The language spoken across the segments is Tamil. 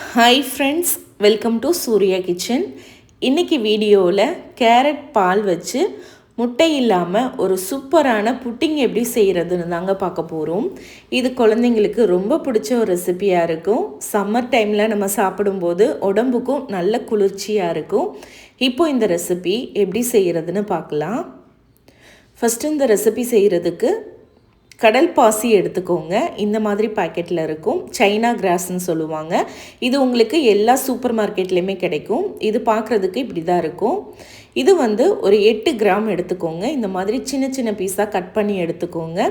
Hi friends, welcome to Surya kitchen. இன்றைக்கி வீடியோவில் கேரட் பால் வச்சு முட்டை இல்லாமல் ஒரு சூப்பரான புட்டிங் எப்படி செய்கிறதுன்னு தாங்க பார்க்க போகிறோம். இது குழந்தைங்களுக்கு ரொம்ப பிடிச்ச ஒரு ரெசிபியாக இருக்கும். சம்மர் டைமில் நம்ம சாப்பிடும்போது உடம்புக்கும் நல்ல குளிர்ச்சியாக இருக்கும். இப்போது இந்த ரெசிபி எப்படி செய்கிறதுன்னு பார்க்கலாம். ஃபஸ்ட்டு இந்த ரெசிபி செய்கிறதுக்கு கடல் பாசி எடுத்துக்கோங்க. இந்த மாதிரி பாக்கெட்டில் இருக்கும். சைனா கிராஸ்ன்னு சொல்லுவாங்க. இது உங்களுக்கு எல்லா சூப்பர் மார்க்கெட்லேயுமே கிடைக்கும். இது பார்க்குறதுக்கு இப்படி தான் இருக்கும். இது ஒரு 8 கிராம் எடுத்துக்கோங்க. இந்த மாதிரி சின்ன சின்ன பீஸாக கட் பண்ணி எடுத்துக்கோங்க.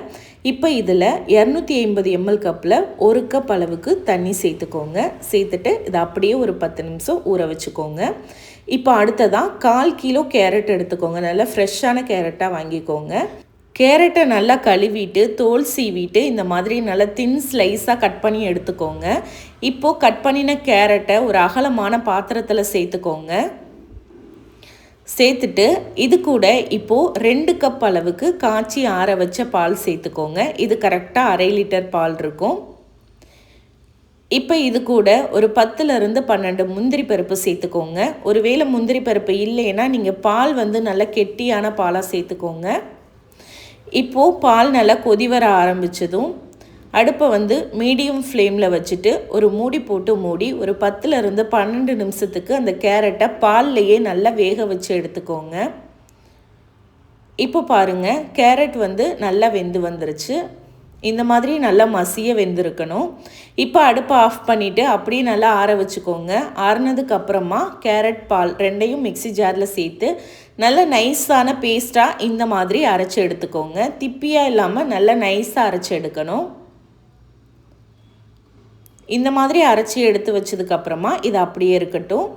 இப்போ இதில் 250 ml கப்பில் 1 கப் அளவுக்கு தண்ணி சேர்த்துக்கோங்க. சேர்த்துட்டு இதை அப்படியே ஒரு 10 நிமிஷம் ஊற வச்சுக்கோங்க. இப்போ அடுத்ததாக 1/4 கிலோ கேரட் எடுத்துக்கோங்க. நல்லா ஃப்ரெஷ்ஷான கேரட்டாக வாங்கிக்கோங்க. கேரட்டை நல்லா கழுவிட்டு தோல் சீவிட்டு இந்த மாதிரி நல்லா தின் ஸ்லைஸாக கட் பண்ணி எடுத்துக்கோங்க. இப்போது கட் பண்ணின கேரட்டை ஒரு அகலமான பாத்திரத்தில் சேர்த்துக்கோங்க. சேர்த்துட்டு இது கூட இப்போது 2 கப் அளவுக்கு காய்ச்சி ஆற வச்ச பால் சேர்த்துக்கோங்க. இது கரெக்டாக 1/2 லிட்டர் பால் இருக்கும். இப்போ இது கூட ஒரு 10லேருந்து 12 முந்திரி பருப்பு சேர்த்துக்கோங்க. ஒருவேளை முந்திரி பருப்பு இல்லைன்னா நீங்கள் பால் நல்லா கெட்டியான பாலாக சேர்த்துக்கோங்க. இப்போது பால் நல்லா கொதி வர ஆரம்பித்ததும் அடுப்பை மீடியம் ஃப்ளேமில் வச்சுட்டு ஒரு மூடி போட்டு மூடி ஒரு 10லேருந்து 12 நிமிஷத்துக்கு அந்த கேரட்டை பால்லையே நல்லா வேக வச்சு எடுத்துக்கோங்க. இப்போ பாருங்கள், கேரட் நல்லா வெந்து வந்துருச்சு. இந்த மாதிரி நல்லா மசிய வெந்திருக்கணும். இப்போ அடுப்பை ஆஃப் பண்ணிவிட்டு அப்படியே நல்லா ஆற வச்சுக்கோங்க. ஆறுனதுக்கப்புறமா கேரட் பால் ரெண்டையும் மிக்ஸி ஜாரில் சேர்த்து நல்ல நைஸான பேஸ்ட்டாக இந்த மாதிரி அரைச்சி எடுத்துக்கோங்க. திப்பியாக இல்லாமல் நல்லா நைஸாக அரைச்சி எடுக்கணும். இந்த மாதிரி அரைச்சி எடுத்து வச்சதுக்கப்புறமா இது அப்படியே இருக்கட்டும்.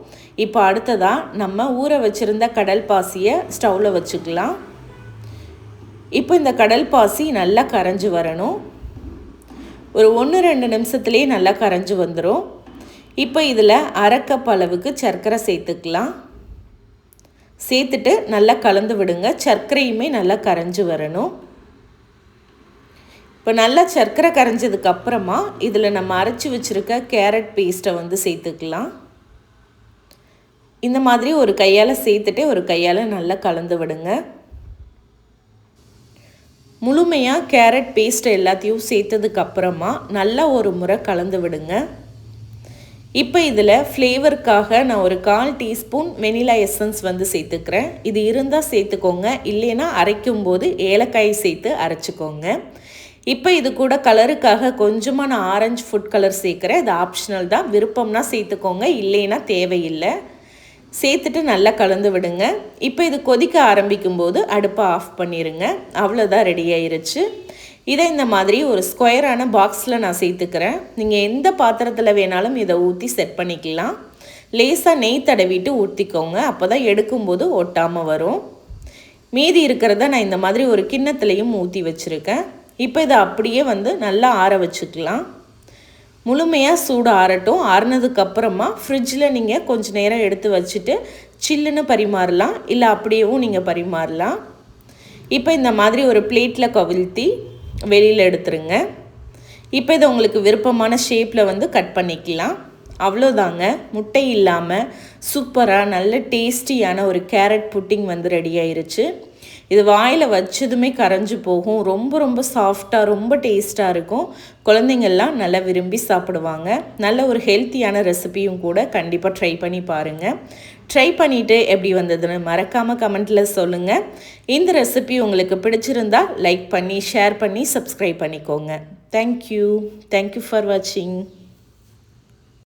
இப்போ அடுத்ததாக நம்ம ஊற வச்சுருந்த கடல் பாசியை ஸ்டவ்வில் வச்சுக்கலாம். இப்போ இந்த கடல் பாசி நல்லா கரைஞ்சி வரணும். ஒரு 1-2 நிமிஷத்துலேயே நல்லா கரைஞ்சி வந்துடும். இப்போ இதில் 1/2 கப் அளவுக்கு சர்க்கரை சேர்த்துக்கலாம். சேர்த்துட்டு நல்லா கலந்து விடுங்க. சர்க்கரையுமே நல்லா கரைஞ்சி வரணும். இப்போ நல்லா சர்க்கரை கரைஞ்சதுக்கப்புறமா இதில் நம்ம அரைச்சி வச்சுருக்க கேரட் பேஸ்ட்டை சேர்த்துக்கலாம். இந்த மாதிரி ஒரு கையால் சேர்த்துட்டு ஒரு கையால் நல்லா கலந்து விடுங்க. முழுமையாக கேரட் பேஸ்ட்டை எல்லாத்தையும் சேர்த்ததுக்கப்புறமா நல்லா ஒரு முறை கலந்து விடுங்க. இப்போ இதில் ஃப்ளேவருக்காக நான் ஒரு 1/4 டீஸ்பூன் வெனிலா எசன்ஸ் சேர்த்துக்கிறேன். இது இருந்தால் சேர்த்துக்கோங்க, இல்லைன்னா அரைக்கும்போது ஏலக்காய் சேர்த்து அரைச்சிக்கோங்க. இப்போ இது கூட கலருக்காக கொஞ்சமாக நான் ஆரஞ்சு ஃபுட் கலர் சேர்க்குறேன். இது ஆப்ஷனல் தான், விருப்பம்னா சேர்த்துக்கோங்க, இல்லைன்னா தேவையில்லை. சேர்த்துட்டு நல்லா கலந்து விடுங்க. இப்போ இது கொதிக்க ஆரம்பிக்கும்போது அடுப்பை ஆஃப் பண்ணிடுங்க. அவ்வளோதான், ரெடி ஆயிருச்சு. இதை இந்த மாதிரி ஒரு ஸ்கொயரான பாக்ஸில் நான் சேர்த்துக்கிறேன். நீங்கள் எந்த பாத்திரத்தில் வேணாலும் இதை ஊற்றி செட் பண்ணிக்கலாம். லேசாக நெய் தடவிட்டு ஊற்றிக்கோங்க, அப்போ தான் எடுக்கும்போது ஒட்டாமல் வரும். மீதி இருக்கிறத நான் இந்த மாதிரி ஒரு கிண்ணத்துலேயும் ஊற்றி வச்சுருக்கேன். இப்போ இதை அப்படியே நல்லா ஆற வச்சுக்கலாம். முழுமையாக சூடு ஆறட்டும். ஆறுனதுக்கப்புறமா ஃப்ரிட்ஜில் நீங்கள் கொஞ்சம் நேரம் எடுத்து வச்சுட்டு சில்லுன்னு பரிமாறலாம், இல்லை அப்படியேவும் நீங்கள் பரிமாறலாம். இப்போ இந்த மாதிரி ஒரு பிளேட்டில் கவிழ்த்தி வெளியில் எடுத்துருங்க. இப்போ இதை உங்களுக்கு விருப்பமான ஷேப்பில் கட் பண்ணிக்கலாம். அவ்வளோதாங்க, முட்டை இல்லாமல் சூப்பராக நல்ல டேஸ்டியான ஒரு கேரட் புட்டிங் ரெடி ஆயிருச்சு. இது வாயில் வச்சதுமே கரைஞ்சி போகும். ரொம்ப ரொம்ப சாஃப்டாக ரொம்ப டேஸ்ட்டாக இருக்கும். குழந்தைங்கள்லாம் நல்லா விரும்பி சாப்பிடுவாங்க. நல்ல ஒரு ஹெல்த்தியான ரெசிபியும் கூட. கண்டிப்பாக ட்ரை பண்ணி பாருங்கள். ட்ரை பண்ணிவிட்டு எப்படி வந்ததுன்னு மறக்காமல் கமெண்ட்டில் சொல்லுங்கள். இந்த ரெசிபி உங்களுக்கு பிடிச்சிருந்தால் லைக் பண்ணி ஷேர் பண்ணி சப்ஸ்கிரைப் பண்ணிக்கோங்க. தேங்க்யூ ஃபார் வாட்சிங்.